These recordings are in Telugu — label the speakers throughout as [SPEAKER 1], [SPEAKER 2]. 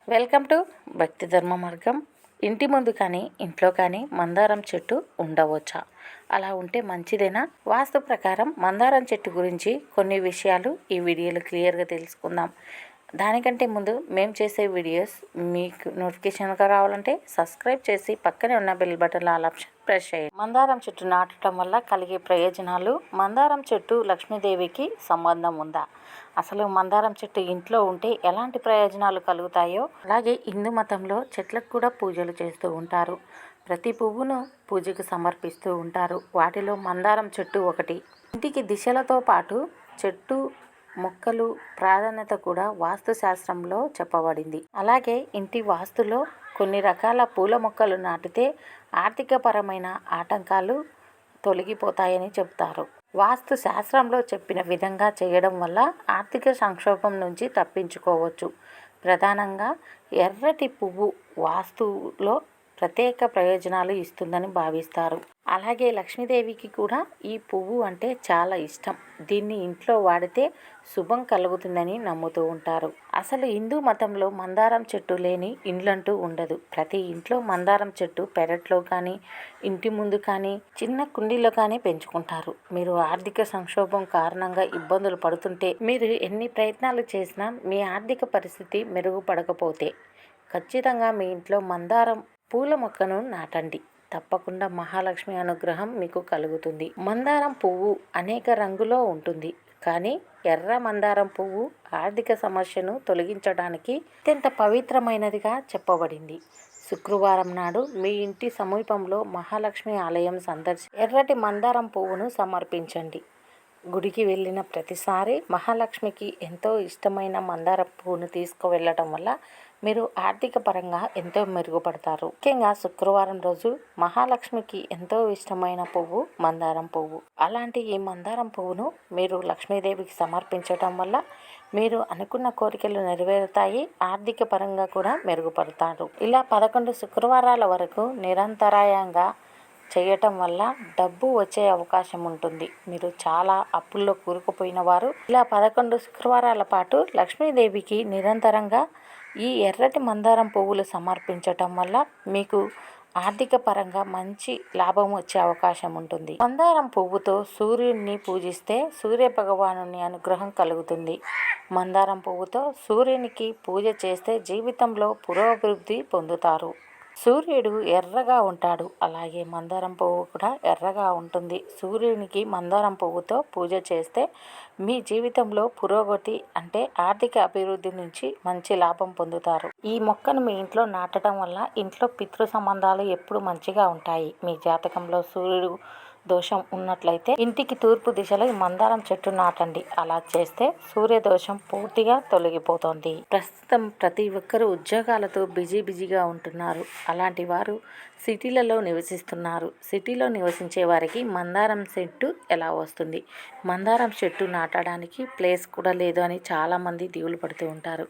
[SPEAKER 1] వెల్కమ్ టు భక్తి ధర్మ మార్గం. ఇంటి ముందు కానీ ఇంట్లో కానీ మందారం చెట్టు ఉండవచ్చా? అలా ఉంటే మంచిదేనా? వాస్తు ప్రకారం మందారం చెట్టు గురించి కొన్ని విషయాలు ఈ వీడియోలో క్లియర్గా తెలుసుకుందాం. దానికంటే ముందు మేము చేసే వీడియోస్ మీకు నోటిఫికేషన్గా రావాలంటే సబ్స్క్రైబ్ చేసి పక్కనే ఉన్న bell button all option press చేయండి. మందారం చెట్టు నాటడం వల్ల కలిగే ప్రయోజనాలు. మందారం చెట్టు లక్ష్మీదేవికి సంబంధం ఉందా? అసలు మందారం చెట్టు ఇంట్లో ఉంటే ఎలాంటి ప్రయోజనాలు కలుగుతాయో, అలాగే హిందూ మతంలో చెట్లకు కూడా పూజలు చేస్తూ ఉంటారు. ప్రతి పువ్వును పూజకు సమర్పిస్తూ ఉంటారు. వాటిలో మందారం చెట్టు ఒకటి. ఇంటికి దిశలతో పాటు చెట్టు మొక్కలు ప్రాధాన్యత కూడా వాస్తు శాస్త్రంలో చెప్పబడింది. అలాగే ఇంటి వాస్తులో కొన్ని రకాల పూల మొక్కలు నాటితే ఆర్థికపరమైన ఆటంకాలు తొలగిపోతాయని చెప్తారు. వాస్తు శాస్త్రంలో చెప్పిన విధంగా చేయడం వల్ల ఆర్థిక సంక్షోభం నుంచి తప్పించుకోవచ్చు. ప్రధానంగా ఎర్రటి పువ్వు వాస్తులో ప్రత్యేక ప్రయోజనాలు ఇస్తుందని భావిస్తారు. అలాగే లక్ష్మీదేవికి కూడా ఈ పువ్వు అంటే చాలా ఇష్టం. దీన్ని ఇంట్లో వాడితే శుభం కలుగుతుందని నమ్ముతూ ఉంటారు. అసలు హిందూ మతంలో మందారం చెట్టు లేని ఇండ్లంటూ ఉండదు. ప్రతి ఇంట్లో మందారం చెట్టు పెరట్లో కానీ, ఇంటి ముందు కానీ, చిన్న కుండీలో కానీ పెంచుకుంటారు. మీరు ఆర్థిక సంక్షోభం కారణంగా ఇబ్బందులు పడుతుంటే, మీరు ఎన్ని ప్రయత్నాలు చేసినా మీ ఆర్థిక పరిస్థితి మెరుగుపడకపోతే ఖచ్చితంగా మీ ఇంట్లో మందారం పూల మొక్కను నాటండి. తప్పకుండా మహాలక్ష్మి అనుగ్రహం మీకు కలుగుతుంది. మందారం పువ్వు అనేక రంగులో ఉంటుంది. కానీ ఎర్ర మందారం పువ్వు ఆర్థిక సమస్యను తొలగించడానికి అత్యంత పవిత్రమైనదిగా చెప్పబడింది. శుక్రవారం నాడు మీ ఇంటి సమీపంలో మహాలక్ష్మి ఆలయం సందర్శించి ఎర్రటి మందారం పువ్వును సమర్పించండి. గుడికి వెళ్ళిన ప్రతిసారి మహాలక్ష్మికి ఎంతో ఇష్టమైన మందారం పువ్వును తీసుకువెళ్ళటం వల్ల మీరు ఆర్థిక పరంగా ఎంతో మెరుగుపడతారు. ముఖ్యంగా శుక్రవారం రోజు మహాలక్ష్మికి ఎంతో ఇష్టమైన పువ్వు మందారం పువ్వు. అలాంటి ఈ మందారం పువ్వును మీరు లక్ష్మీదేవికి సమర్పించడం వల్ల మీరు అనుకున్న కోరికలు నెరవేరుతాయి. ఆర్థిక పరంగా కూడా మెరుగుపడతారు. ఇలా 11 శుక్రవారాల వరకు నిరంతరాయంగా చేయటం వల్ల డబ్బు వచ్చే అవకాశం ఉంటుంది. మీరు చాలా అప్పుల్లో కూరుకుపోయిన వారు ఇలా 11 శుక్రవారాల పాటు లక్ష్మీదేవికి నిరంతరంగా ఈ ఎర్రటి మందారం పువ్వులు సమర్పించటం వల్ల మీకు ఆర్థిక పరంగా మంచి లాభం వచ్చే అవకాశం ఉంటుంది. మందారం పువ్వుతో సూర్యుడిని పూజిస్తే సూర్య భగవానుని అనుగ్రహం కలుగుతుంది. మందారం పువ్వుతో సూర్యునికి పూజ చేస్తే జీవితంలో పురోభివృద్ధి పొందుతారు. సూర్యుడు ఎర్రగా ఉంటాడు. అలాగే మందారం పువ్వు కూడా ఎర్రగా ఉంటుంది. సూర్యునికి మందారం పువ్వుతో పూజ చేస్తే మీ జీవితంలో పురోగతి అంటే ఆర్థిక అభివృద్ధి నుంచి మంచి లాభం పొందుతారు. ఈ మొక్కను మీ ఇంట్లో నాటడం వల్ల ఇంట్లో పితృ సంబంధాలు ఎప్పుడు మంచిగా ఉంటాయి. మీ జాతకంలో సూర్యుడు దోషం ఉన్నట్లయితే ఇంటికి తూర్పు దిశలో ఈ మందారం చెట్టు నాటండి. అలా చేస్తే సూర్య దోషం పూర్తిగా తొలగిపోతుంది. ప్రస్తుతం ప్రతి ఒక్కరూ ఉద్యోగాలతో బిజీగా ఉంటున్నారు. అలాంటి వారు సిటీలలో నివసిస్తున్నారు. సిటీలో నివసించే వారికి మందారం చెట్టు ఎలా వస్తుంది? మందారం చెట్టు నాటడానికి ప్లేస్ కూడా లేదు అని చాలామంది దిగులు పడుతూ ఉంటారు.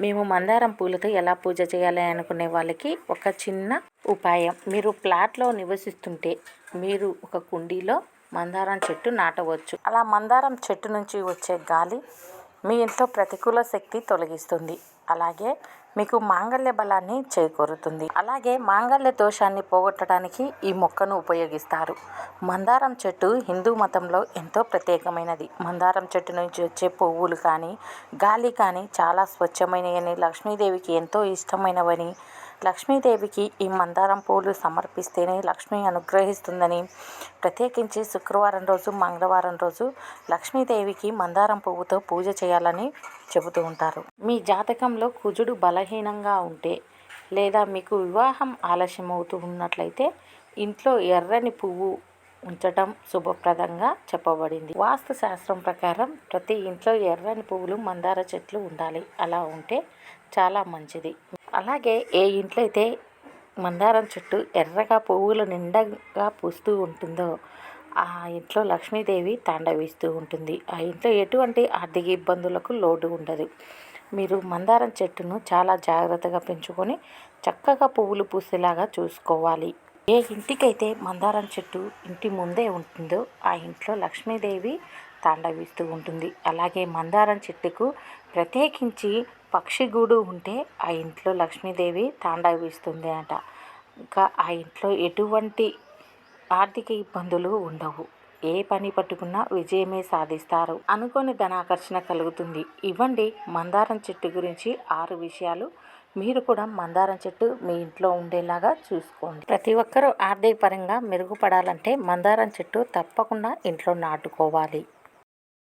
[SPEAKER 1] మేము మందారం పూలతో ఎలా పూజ చేయాలి అనుకునే వాళ్ళకి ఒక చిన్న ఉపాయం. మీరు ప్లాట్లో నివసిస్తుంటే మీరు ఒక కుండీలో మందారం చెట్టు నాటవచ్చు. అలా మందారం చెట్టు నుంచి వచ్చే గాలి మీ ఇంట్లో ప్రతికూల శక్తి తొలగిస్తుంది. అలాగే మీకు మాంగళ్య బలాన్ని చేకూరుతుంది. అలాగే మాంగళ్య దోషాన్ని పోగొట్టడానికి ఈ మొక్కను ఉపయోగిస్తారు. మందారం చెట్టు హిందూ మతంలో ఎంతో ప్రత్యేకమైనది. మందారం చెట్టు నుంచి వచ్చే పువ్వులు కానీ గాలి కానీ చాలా స్వచ్ఛమైనవని, లక్ష్మీదేవికి ఎంతో ఇష్టమైనవని, లక్ష్మీదేవికి ఈ మందారం పువ్వులు సమర్పిస్తేనే లక్ష్మి అనుగ్రహిస్తుందని, ప్రత్యేకించి శుక్రవారం రోజు మంగళవారం రోజు లక్ష్మీదేవికి మందారం పువ్వుతో పూజ చేయాలని చెబుతూ ఉంటారు. మీ జాతకంలో కుజుడు బలహీనంగా ఉంటే లేదా మీకు వివాహం ఆలస్యం అవుతూ ఉన్నట్లయితే ఇంట్లో ఎర్రని పువ్వు ఉంచటం శుభప్రదంగా చెప్పబడింది. వాస్తు శాస్త్రం ప్రకారం ప్రతి ఇంట్లో ఎర్రని పువ్వులు మందార చెట్లు ఉండాలి. అలా ఉంటే చాలా మంచిది. అలాగే ఏ ఇంట్లో అయితే మందారం చెట్టు ఎర్రగా పువ్వులు నిండగా పూస్తూ ఉంటుందో ఆ ఇంట్లో లక్ష్మీదేవి తాండవిస్తూ ఉంటుంది. ఆ ఇంట్లో ఎటువంటి ఆర్థిక ఇబ్బందులకు లోటు ఉండదు. మీరు మందారం చెట్టును చాలా జాగ్రత్తగా పెంచుకొని చక్కగా పువ్వులు పూసేలాగా చూసుకోవాలి. ఏ ఇంటికైతే మందారం చెట్టు ఇంటి ముందే ఉంటుందో ఆ ఇంట్లో లక్ష్మీదేవి తాండవిస్తూ ఉంటుంది. అలాగే మందారం చెట్టుకు ప్రత్యేకించి పక్షి గూడు ఉంటే ఆ ఇంట్లో లక్ష్మీదేవి తాండవిస్తుంది అట. ఇంకా ఆ ఇంట్లో ఎటువంటి ఆర్థిక ఇబ్బందులు ఉండవు. ఏ పని పట్టుకున్నా విజయమే సాధిస్తారు. అనుకోని ధనాకర్షణ కలుగుతుంది. ఇవ్వండి మందారం చెట్టు గురించి 6 విషయాలు. మీరు కూడా మందారం చెట్టు మీ ఇంట్లో ఉండేలాగా చూసుకోండి. ప్రతి ఒక్కరూ ఆర్థిక పరంగా మెరుగుపడాలంటే మందారం చెట్టు తప్పకుండా ఇంట్లో నాటుకోవాలి.